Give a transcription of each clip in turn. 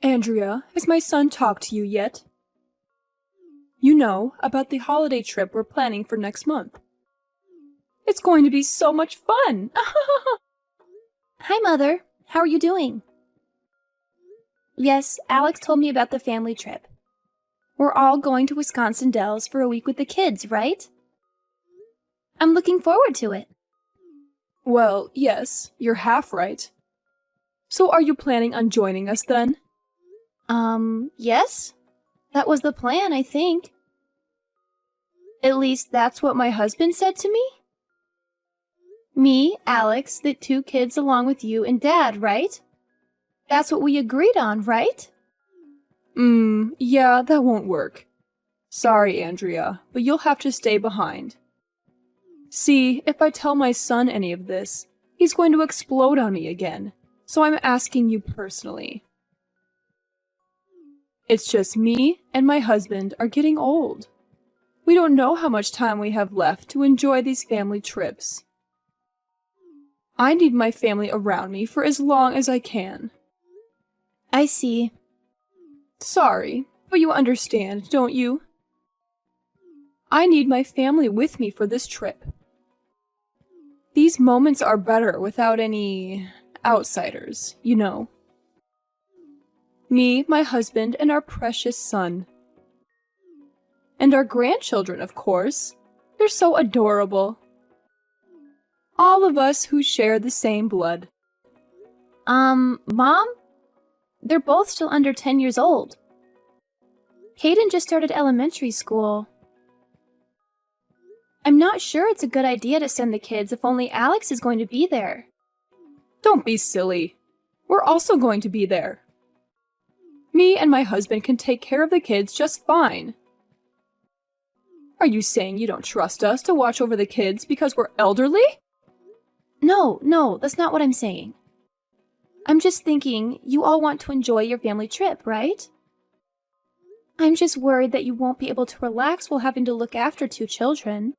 Andrea, has my son talked to you yet? You know, about the holiday trip we're planning for next month. It's going to be so much fun! Hi, Mother. How are you doing? Yes, Alex told me about the family trip. We're all going to Wisconsin Dells for a week with the kids, right? I'm looking forward to it. Well, yes, you're half right. So are you planning on joining us then? Yes? That was the plan, I think. At least that's what my husband said to me? Me, Alex, the 2 kids along with you and Dad, right? That's what we agreed on, right? Yeah, that won't work. Sorry, Andrea, but you'll have to stay behind. See, if I tell my son any of this, he's going to explode on me again, so I'm asking you personally. It's just me and my husband are getting old. We don't know how much time we have left to enjoy these family trips. I need my family around me for as long as I can. I see. Sorry, but you understand, don't you? I need my family with me for this trip. These moments are better without any outsiders, you know. Me, my husband, and our precious son. And our grandchildren, of course. They're so adorable. All of us who share the same blood. Mom? They're both still under 10 years old. Caden just started elementary school. I'm not sure it's a good idea to send the kids if only Alex is going to be there. Don't be silly. We're also going to be there. Me and my husband can take care of the kids just fine. Are you saying you don't trust us to watch over the kids because we're elderly? No, that's not what I'm saying. I'm just thinking you all want to enjoy your family trip, right? I'm just worried that you won't be able to relax while having to look after 2 children.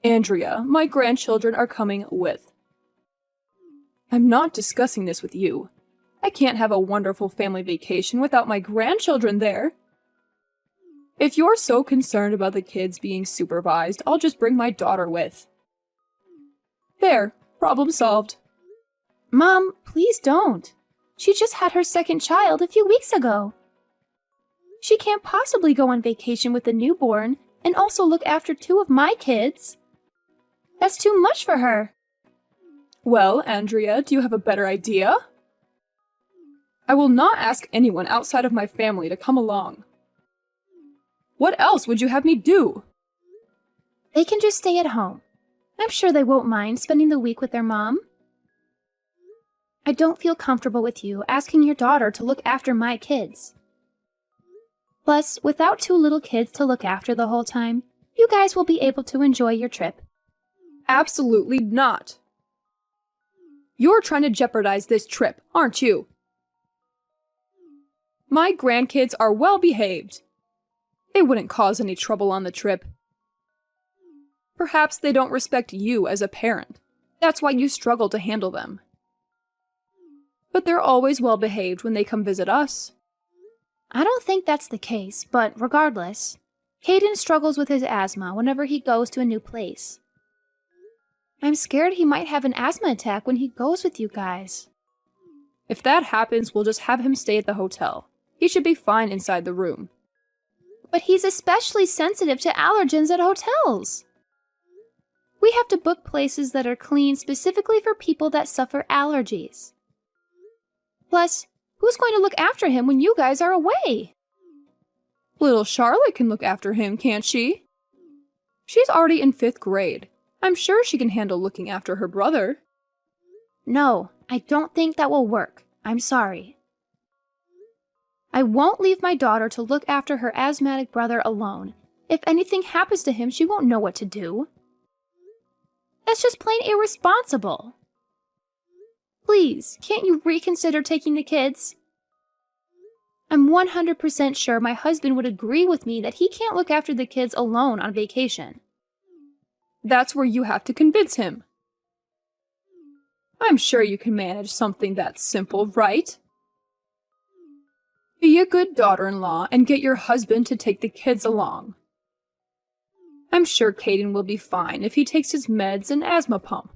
Andrea, my grandchildren are coming with. I'm not discussing this with you. I can't have a wonderful family vacation without my grandchildren there. If you're so concerned about the kids being supervised, I'll just bring my daughter with. There, problem solved. Mom, please don't. She just had her 2nd child a few weeks ago. She can't possibly go on vacation with a newborn and also look after 2 of my kids. That's too much for her. Well, Andrea, do you have a better idea? I will not ask anyone outside of my family to come along. What else would you have me do? They can just stay at home. I'm sure they won't mind spending the week with their mom. I don't feel comfortable with you asking your daughter to look after my kids. Plus, without 2 little kids to look after the whole time, you guys will be able to enjoy your trip. Absolutely not. You're trying to jeopardize this trip, aren't you? My grandkids are well behaved. They wouldn't cause any trouble on the trip. Perhaps they don't respect you as a parent. That's why you struggle to handle them. But they're always well behaved when they come visit us. I don't think that's the case, but regardless, Caden struggles with his asthma whenever he goes to a new place. I'm scared he might have an asthma attack when he goes with you guys. If that happens, we'll just have him stay at the hotel. He should be fine inside the room. But he's especially sensitive to allergens at hotels. We have to book places that are clean specifically for people that suffer allergies. Plus, who's going to look after him when you guys are away? Little Charlotte can look after him, can't she? She's already in 5th grade. I'm sure she can handle looking after her brother. No, I don't think that will work. I'm sorry. I won't leave my daughter to look after her asthmatic brother alone. If anything happens to him, she won't know what to do. That's just plain irresponsible. Please, can't you reconsider taking the kids? I'm 100% sure my husband would agree with me that he can't look after the kids alone on vacation. That's where you have to convince him. I'm sure you can manage something that simple, right? Be a good daughter-in-law and get your husband to take the kids along. I'm sure Caden will be fine if he takes his meds and asthma pump.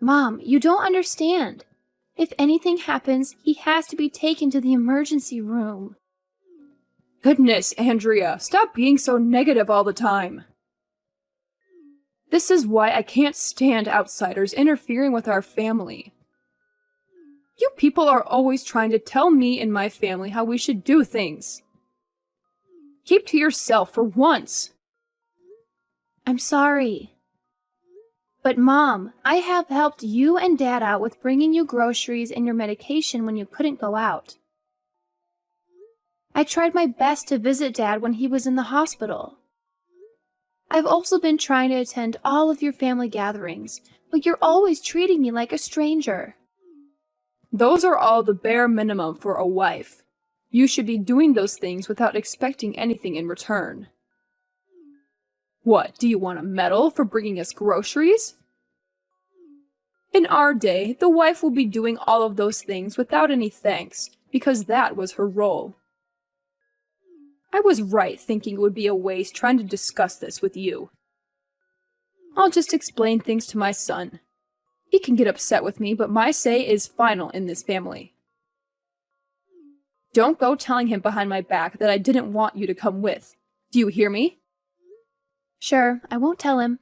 Mom, you don't understand. If anything happens, he has to be taken to the emergency room. Goodness, Andrea, stop being so negative all the time. This is why I can't stand outsiders interfering with our family. You people are always trying to tell me and my family how we should do things. Keep to yourself for once. I'm sorry. But Mom, I have helped you and Dad out with bringing you groceries and your medication when you couldn't go out. I tried my best to visit Dad when he was in the hospital. I've also been trying to attend all of your family gatherings, but you're always treating me like a stranger. Those are all the bare minimum for a wife. You should be doing those things without expecting anything in return. What, do you want a medal for bringing us groceries? In our day, the wife will be doing all of those things without any thanks, because that was her role. I was right thinking it would be a waste trying to discuss this with you. I'll just explain things to my son. He can get upset with me, but my say is final in this family. Don't go telling him behind my back that I didn't want you to come with. Do you hear me? Sure, I won't tell him.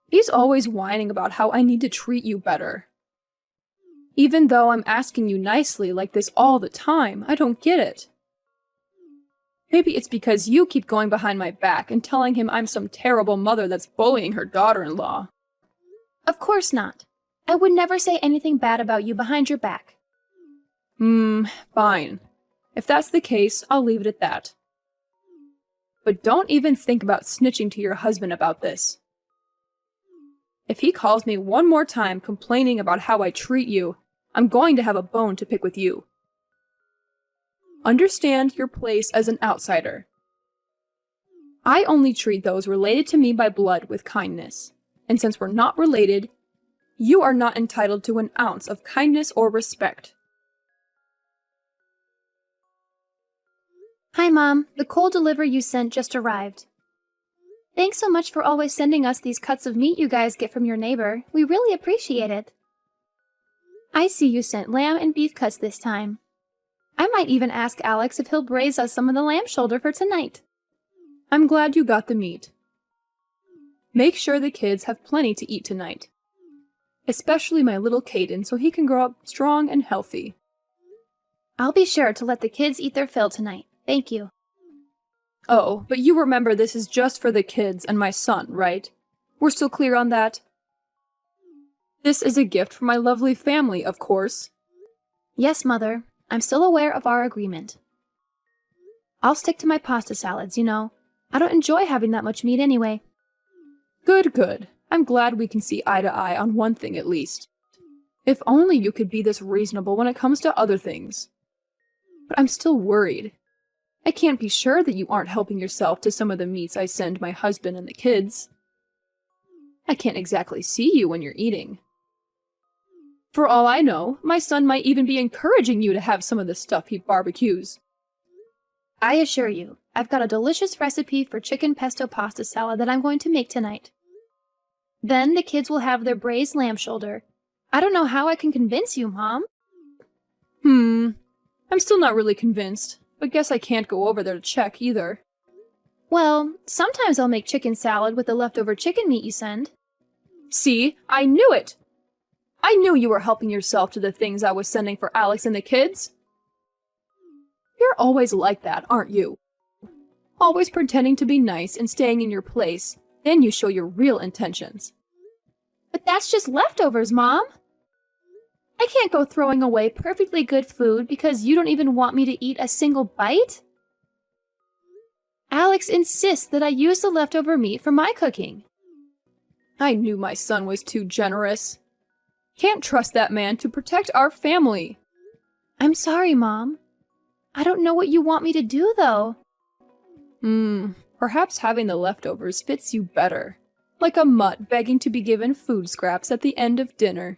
He's always whining about how I need to treat you better. Even though I'm asking you nicely like this all the time, I don't get it. Maybe it's because you keep going behind my back and telling him I'm some terrible mother that's bullying her daughter-in-law. Of course not. I would never say anything bad about you behind your back. Fine. If that's the case, I'll leave it at that. But don't even think about snitching to your husband about this. If he calls me one more time complaining about how I treat you, I'm going to have a bone to pick with you. Understand your place as an outsider. I only treat those related to me by blood with kindness, and since we're not related, you are not entitled to an ounce of kindness or respect. Hi, Mom. The coal delivery you sent just arrived. Thanks so much for always sending us these cuts of meat you guys get from your neighbor. We really appreciate it. I see you sent lamb and beef cuts this time. I might even ask Alex if he'll braise us some of the lamb shoulder for tonight. I'm glad you got the meat. Make sure the kids have plenty to eat tonight. Especially my little Caden, so he can grow up strong and healthy. I'll be sure to let the kids eat their fill tonight. Thank you. Oh, but you remember this is just for the kids and my son, right? We're still clear on that? This is a gift for my lovely family, of course. Yes, Mother. I'm still aware of our agreement. I'll stick to my pasta salads, you know. I don't enjoy having that much meat anyway. Good, good. I'm glad we can see eye to eye on one thing at least. If only you could be this reasonable when it comes to other things. But I'm still worried. I can't be sure that you aren't helping yourself to some of the meats I send my husband and the kids. I can't exactly see you when you're eating. For all I know, my son might even be encouraging you to have some of the stuff he barbecues. I assure you, I've got a delicious recipe for chicken pesto pasta salad that I'm going to make tonight. Then the kids will have their braised lamb shoulder. I don't know how I can convince you, Mom. I'm still not really convinced, but guess I can't go over there to check either. Well, sometimes I'll make chicken salad with the leftover chicken meat you send. See, I knew it! I knew you were helping yourself to the things I was sending for Alex and the kids. You're always like that, aren't you? Always pretending to be nice and staying in your place, then you show your real intentions. But that's just leftovers, Mom. I can't go throwing away perfectly good food because you don't even want me to eat a single bite. Alex insists that I use the leftover meat for my cooking. I knew my son was too generous. Can't trust that man to protect our family. I'm sorry, Mom. I don't know what you want me to do, though. Perhaps having the leftovers fits you better. Like a mutt begging to be given food scraps at the end of dinner.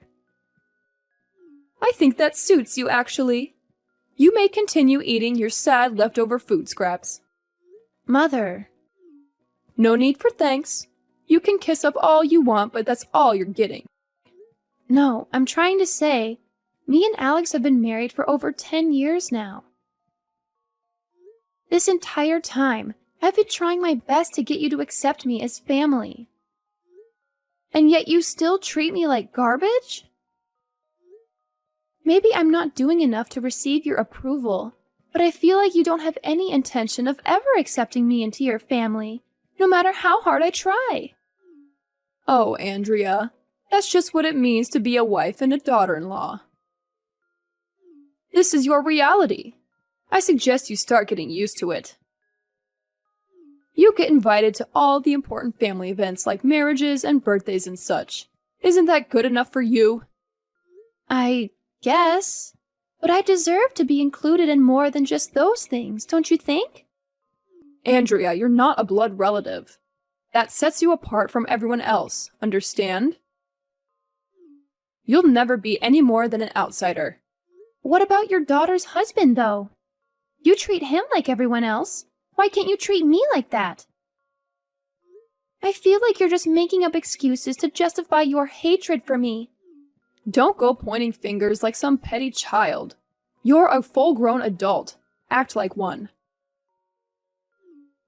I think that suits you, actually. You may continue eating your sad leftover food scraps. Mother. No need for thanks. You can kiss up all you want, but that's all you're getting. No, I'm trying to say, me and Alex have been married for over 10 years now. This entire time, I've been trying my best to get you to accept me as family. And yet you still treat me like garbage? Maybe I'm not doing enough to receive your approval, but I feel like you don't have any intention of ever accepting me into your family, no matter how hard I try. Oh, Andrea, that's just what it means to be a wife and a daughter-in-law. This is your reality. I suggest you start getting used to it. You get invited to all the important family events like marriages and birthdays and such. Isn't that good enough for you? I guess. But I deserve to be included in more than just those things, don't you think? Andrea, you're not a blood relative. That sets you apart from everyone else, understand? You'll never be any more than an outsider. What about your daughter's husband, though? You treat him like everyone else. Why can't you treat me like that? I feel like you're just making up excuses to justify your hatred for me. Don't go pointing fingers like some petty child. You're a full-grown adult. Act like one.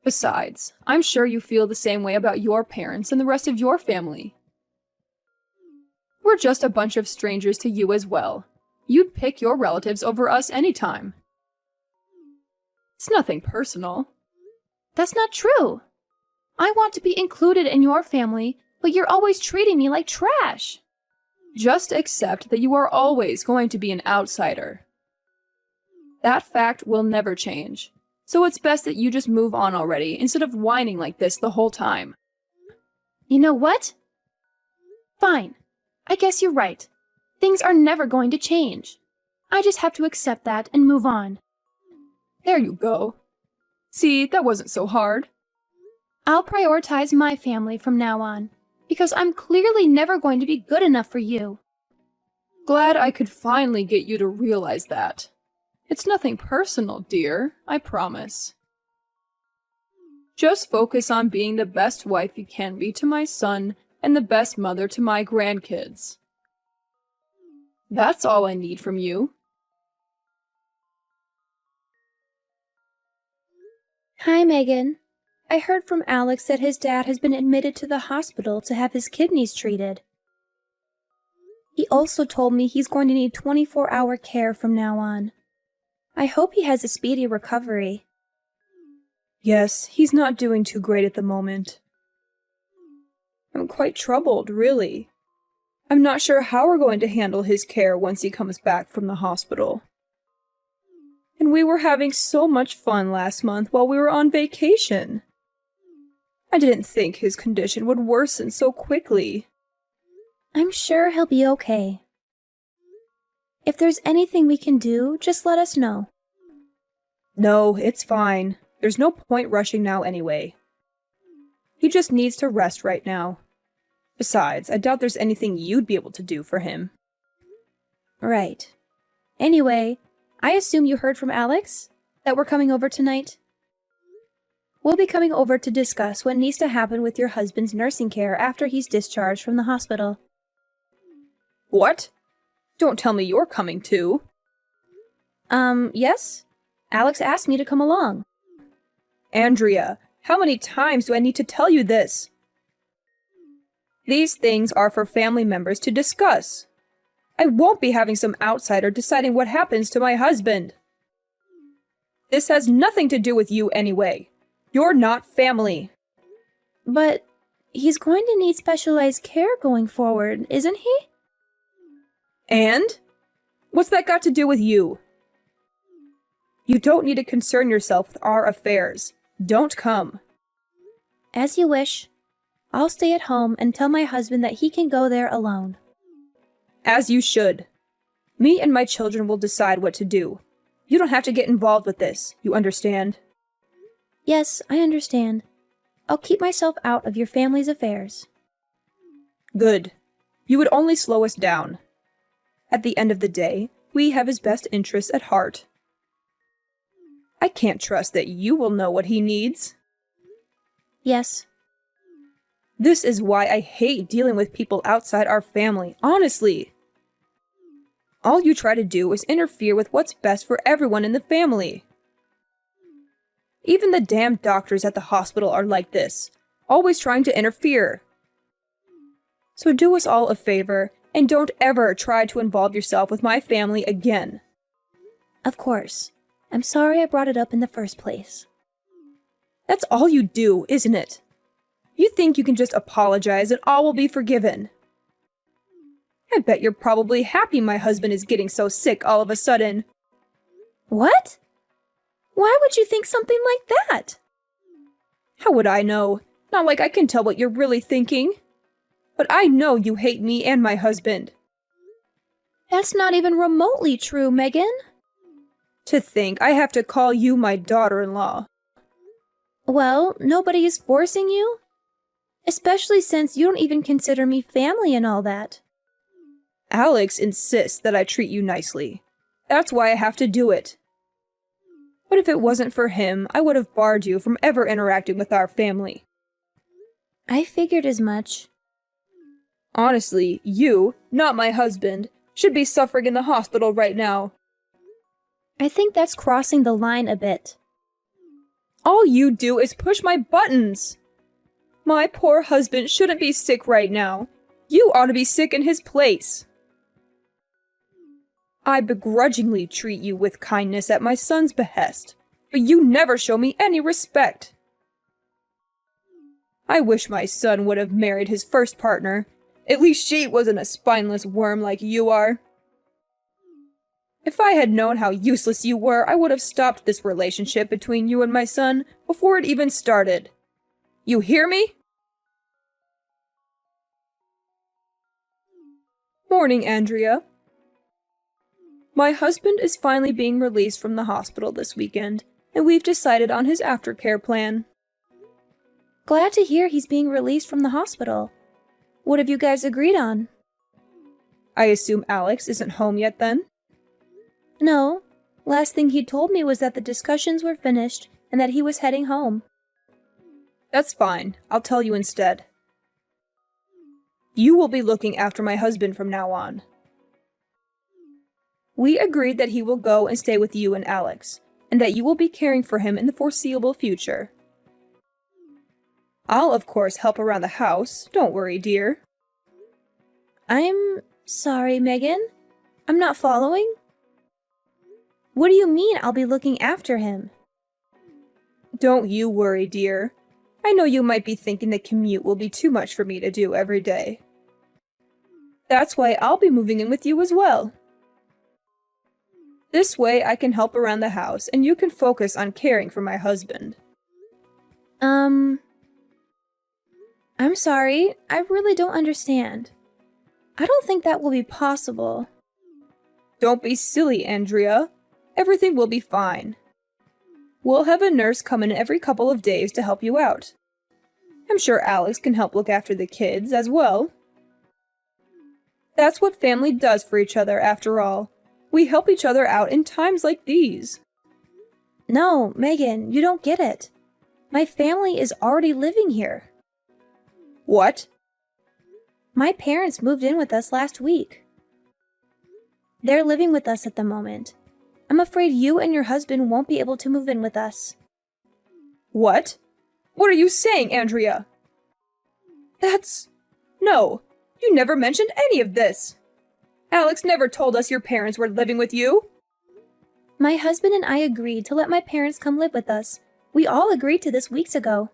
Besides, I'm sure you feel the same way about your parents and the rest of your family. We're just a bunch of strangers to you as well. You'd pick your relatives over us anytime. It's nothing personal. That's not true. I want to be included in your family, but you're always treating me like trash. Just accept that you are always going to be an outsider. That fact will never change, so it's best that you just move on already instead of whining like this the whole time. You know what? Fine. I guess you're right. Things are never going to change. I just have to accept that and move on. There you go. See, that wasn't so hard. I'll prioritize my family from now on, because I'm clearly never going to be good enough for you. Glad I could finally get you to realize that. It's nothing personal, dear, I promise. Just focus on being the best wife you can be to my son and the best mother to my grandkids. That's all I need from you. Hi, Megan. I heard from Alex that his dad has been admitted to the hospital to have his kidneys treated. He also told me he's going to need 24-hour care from now on. I hope he has a speedy recovery. Yes, he's not doing too great at the moment. I'm quite troubled, really. I'm not sure how we're going to handle his care once he comes back from the hospital. And we were having so much fun last month while we were on vacation. I didn't think his condition would worsen so quickly. I'm sure he'll be okay. If there's anything we can do, just let us know. No, it's fine. There's no point rushing now anyway. He just needs to rest right now. Besides, I doubt there's anything you'd be able to do for him. Right. Anyway, I assume you heard from Alex? That we're coming over tonight? We'll be coming over to discuss what needs to happen with your husband's nursing care after he's discharged from the hospital. What? Don't tell me you're coming too. Yes? Alex asked me to come along. Andrea, how many times do I need to tell you this? These things are for family members to discuss. I won't be having some outsider deciding what happens to my husband. This has nothing to do with you anyway. You're not family. But he's going to need specialized care going forward, isn't he? And? What's that got to do with you? You don't need to concern yourself with our affairs. Don't come. As you wish. I'll stay at home and tell my husband that he can go there alone. As you should. Me and my children will decide what to do. You don't have to get involved with this, you understand? Yes, I understand. I'll keep myself out of your family's affairs. Good. You would only slow us down. At the end of the day, we have his best interests at heart. I can't trust that you will know what he needs. Yes. This is why I hate dealing with people outside our family, honestly. All you try to do is interfere with what's best for everyone in the family. Even the damn doctors at the hospital are like this, always trying to interfere. So do us all a favor, and don't ever try to involve yourself with my family again. Of course. I'm sorry I brought it up in the first place. That's all you do, isn't it? You think you can just apologize and all will be forgiven. I bet you're probably happy my husband is getting so sick all of a sudden. What? Why would you think something like that? How would I know? Not like I can tell what you're really thinking. But I know you hate me and my husband. That's not even remotely true, Megan. To think I have to call you my daughter-in-law. Well, nobody is forcing you. Especially since you don't even consider me family and all that. Alex insists that I treat you nicely. That's why I have to do it. But if it wasn't for him, I would have barred you from ever interacting with our family. I figured as much. Honestly, you, not my husband, should be suffering in the hospital right now. I think that's crossing the line a bit. All you do is push my buttons. My poor husband shouldn't be sick right now. You ought to be sick in his place. I begrudgingly treat you with kindness at my son's behest, but you never show me any respect. I wish my son would have married his first partner. At least she wasn't a spineless worm like you are. If I had known how useless you were, I would have stopped this relationship between you and my son before it even started. You hear me? Morning, Andrea. My husband is finally being released from the hospital this weekend, and we've decided on his aftercare plan. Glad to hear he's being released from the hospital. What have you guys agreed on? I assume Alex isn't home yet then? No. Last thing he told me was that the discussions were finished and that he was heading home. That's fine. I'll tell you instead. You will be looking after my husband from now on. We agreed that he will go and stay with you and Alex, and that you will be caring for him in the foreseeable future. I'll, of course, help around the house. Don't worry, dear. I'm sorry, Megan. I'm not following. What do you mean I'll be looking after him? Don't you worry, dear. I know you might be thinking the commute will be too much for me to do every day. That's why I'll be moving in with you as well. This way I can help around the house and you can focus on caring for my husband. I'm sorry, I really don't understand. I don't think that will be possible. Don't be silly, Andrea. Everything will be fine. We'll have a nurse come in every couple of days to help you out. I'm sure Alex can help look after the kids as well. That's what family does for each other, after all. We help each other out in times like these. No, Megan, you don't get it. My family is already living here. What? My parents moved in with us last week. They're living with us at the moment. I'm afraid you and your husband won't be able to move in with us. What? What are you saying, Andrea? No, you never mentioned any of this. Alex never told us your parents were living with you. My husband and I agreed to let my parents come live with us. We all agreed to this weeks ago.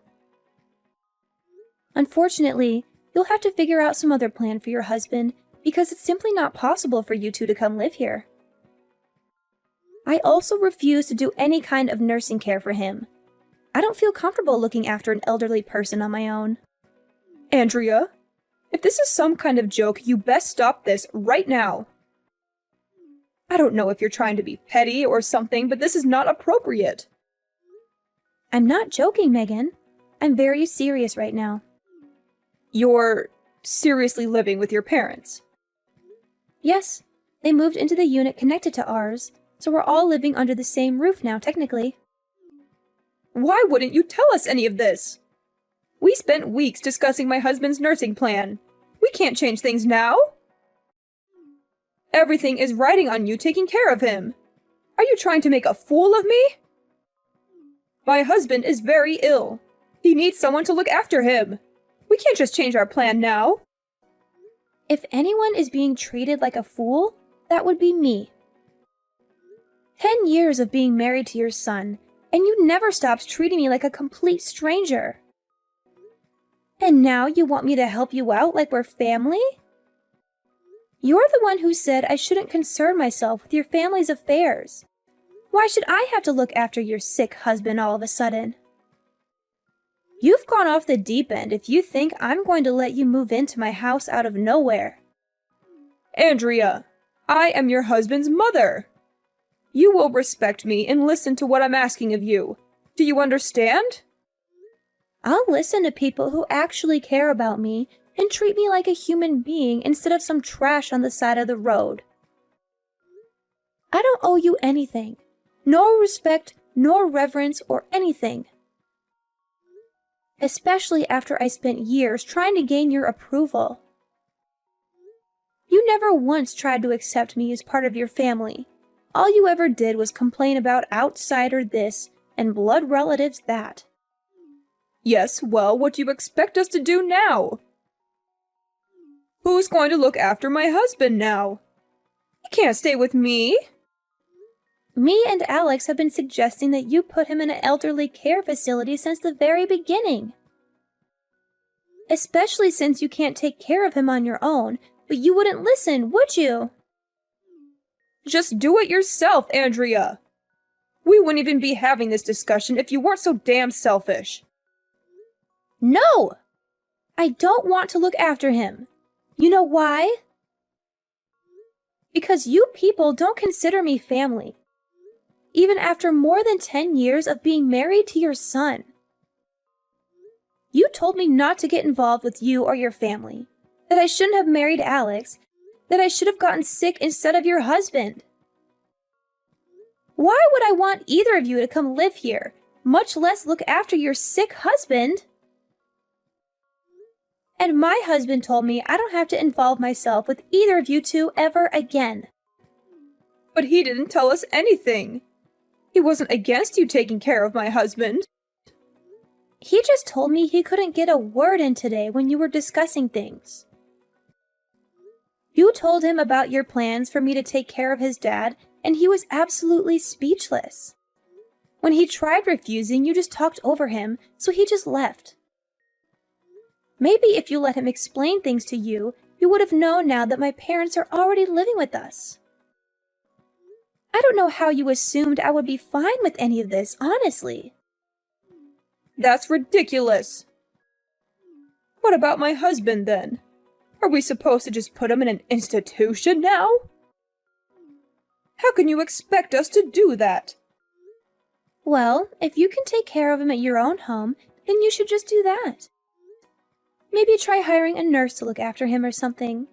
Unfortunately, you'll have to figure out some other plan for your husband because it's simply not possible for you two to come live here. I also refuse to do any kind of nursing care for him. I don't feel comfortable looking after an elderly person on my own. Andrea, if this is some kind of joke, you best stop this right now. I don't know if you're trying to be petty or something, but this is not appropriate. I'm not joking, Megan. I'm very serious right now. You're seriously living with your parents? Yes, they moved into the unit connected to ours, so we're all living under the same roof now, technically. Why wouldn't you tell us any of this? We spent weeks discussing my husband's nursing plan. We can't change things now. Everything is riding on you taking care of him. Are you trying to make a fool of me? My husband is very ill. He needs someone to look after him. We can't just change our plan now. If anyone is being treated like a fool, that would be me. 10 years of being married to your son, and you never stopped treating me like a complete stranger. And now you want me to help you out like we're family? You're the one who said I shouldn't concern myself with your family's affairs. Why should I have to look after your sick husband all of a sudden? You've gone off the deep end if you think I'm going to let you move into my house out of nowhere. Andrea, I am your husband's mother. You will respect me and listen to what I'm asking of you. Do you understand? I'll listen to people who actually care about me and treat me like a human being instead of some trash on the side of the road. I don't owe you anything. No respect, nor reverence, or anything. Especially after I spent years trying to gain your approval. You never once tried to accept me as part of your family. All you ever did was complain about outsider this and blood relatives that. Yes, well, what do you expect us to do now? Who's going to look after my husband now? He can't stay with me. Me and Alex have been suggesting that you put him in an elderly care facility since the very beginning. Especially since you can't take care of him on your own, but you wouldn't listen, would you? Just do it yourself, Andrea. We wouldn't even be having this discussion if you weren't so damn selfish. No! I don't want to look after him. You know why? Because you people don't consider me family. Even after more than 10 years of being married to your son. You told me not to get involved with you or your family, that I shouldn't have married Alex, that I should have gotten sick instead of your husband. Why would I want either of you to come live here, much less look after your sick husband? And my husband told me I don't have to involve myself with either of you two ever again. But he didn't tell us anything. He wasn't against you taking care of my husband. He just told me he couldn't get a word in today when you were discussing things. You told him about your plans for me to take care of his dad, and he was absolutely speechless. When he tried refusing, you just talked over him, so he just left. Maybe if you let him explain things to you, you would have known now that my parents are already living with us. I don't know how you assumed I would be fine with any of this, honestly. That's ridiculous. What about my husband, then? Are we supposed to just put him in an institution now? How can you expect us to do that? Well, if you can take care of him at your own home, then you should just do that. Maybe try hiring a nurse to look after him or something.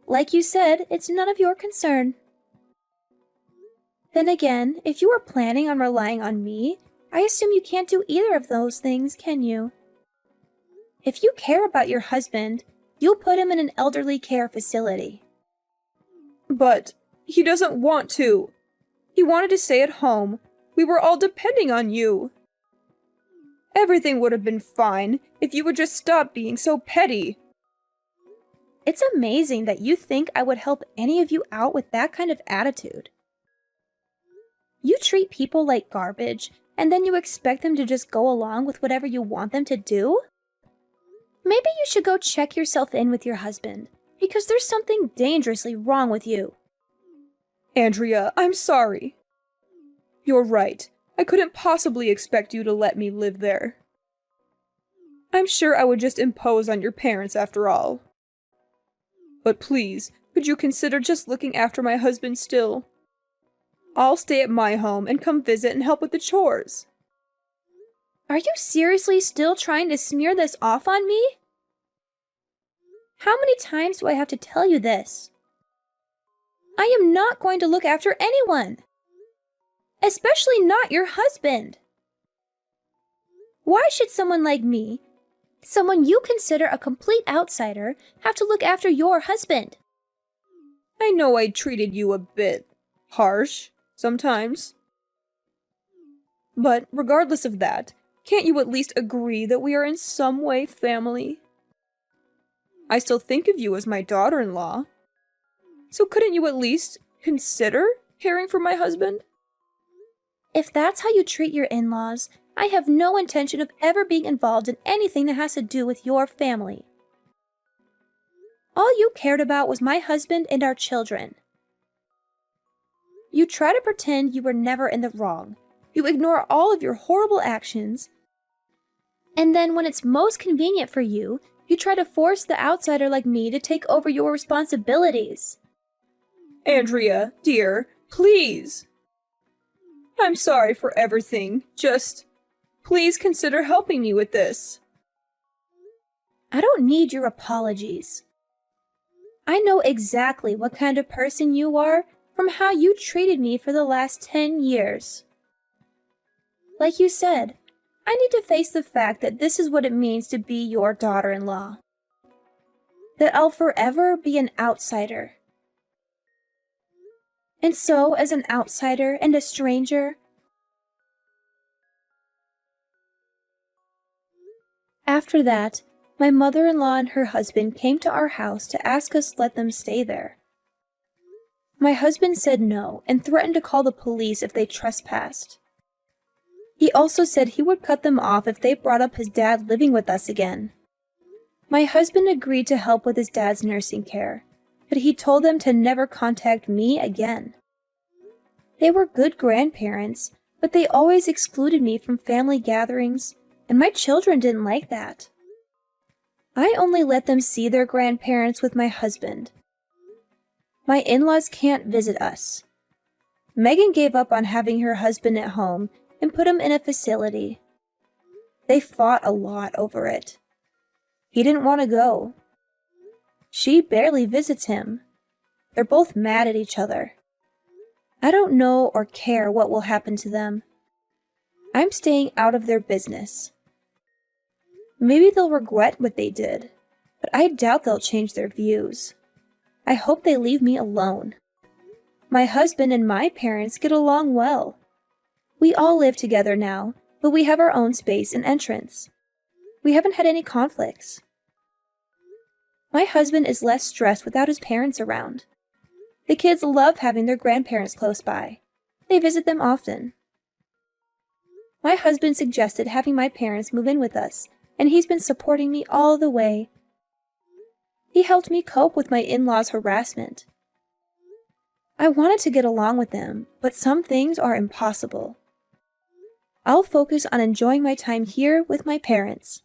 Like you said, it's none of your concern. Then again, if you are planning on relying on me, I assume you can't do either of those things, can you? If you care about your husband, you'll put him in an elderly care facility. But he doesn't want to. He wanted to stay at home. We were all depending on you. Everything would have been fine if you would just stop being so petty. It's amazing that you think I would help any of you out with that kind of attitude. You treat people like garbage, and then you expect them to just go along with whatever you want them to do? Maybe you should go check yourself in with your husband, because there's something dangerously wrong with you. Andrea, I'm sorry. You're right. I couldn't possibly expect you to let me live there. I'm sure I would just impose on your parents after all. But please, could you consider just looking after my husband still? I'll stay at my home and come visit and help with the chores. Are you seriously still trying to smear this off on me? How many times do I have to tell you this? I am not going to look after anyone. Especially not your husband. Why should someone like me, someone you consider a complete outsider, have to look after your husband? I know I treated you a bit harsh sometimes. But regardless of that, can't you at least agree that we are in some way family? I still think of you as my daughter-in-law. So couldn't you at least consider caring for my husband? If that's how you treat your in-laws, I have no intention of ever being involved in anything that has to do with your family. All you cared about was my husband and our children. You try to pretend you were never in the wrong. You ignore all of your horrible actions. And then when it's most convenient for you, you try to force the outsider like me to take over your responsibilities. Andrea, dear, please. I'm sorry for everything. Just, please consider helping me with this. I don't need your apologies. I know exactly what kind of person you are from how you treated me for the last 10 years. Like you said, I need to face the fact that this is what it means to be your daughter-in-law. That I'll forever be an outsider. And so, as an outsider and a stranger, after that, my mother-in-law and her husband came to our house to ask us to let them stay there. My husband said no and threatened to call the police if they trespassed. He also said he would cut them off if they brought up his dad living with us again. My husband agreed to help with his dad's nursing care, but he told them to never contact me again. They were good grandparents, but they always excluded me from family gatherings, and my children didn't like that. I only let them see their grandparents with my husband. My in-laws can't visit us. Megan gave up on having her husband at home and put him in a facility. They fought a lot over it. He didn't want to go. She barely visits him. They're both mad at each other. I don't know or care what will happen to them. I'm staying out of their business. Maybe they'll regret what they did, but I doubt they'll change their views. I hope they leave me alone. My husband and my parents get along well. We all live together now, but we have our own space and entrance. We haven't had any conflicts. My husband is less stressed without his parents around. The kids love having their grandparents close by. They visit them often. My husband suggested having my parents move in with us, and he's been supporting me all the way. He helped me cope with my in-laws' harassment. I wanted to get along with them, but some things are impossible. I'll focus on enjoying my time here with my parents.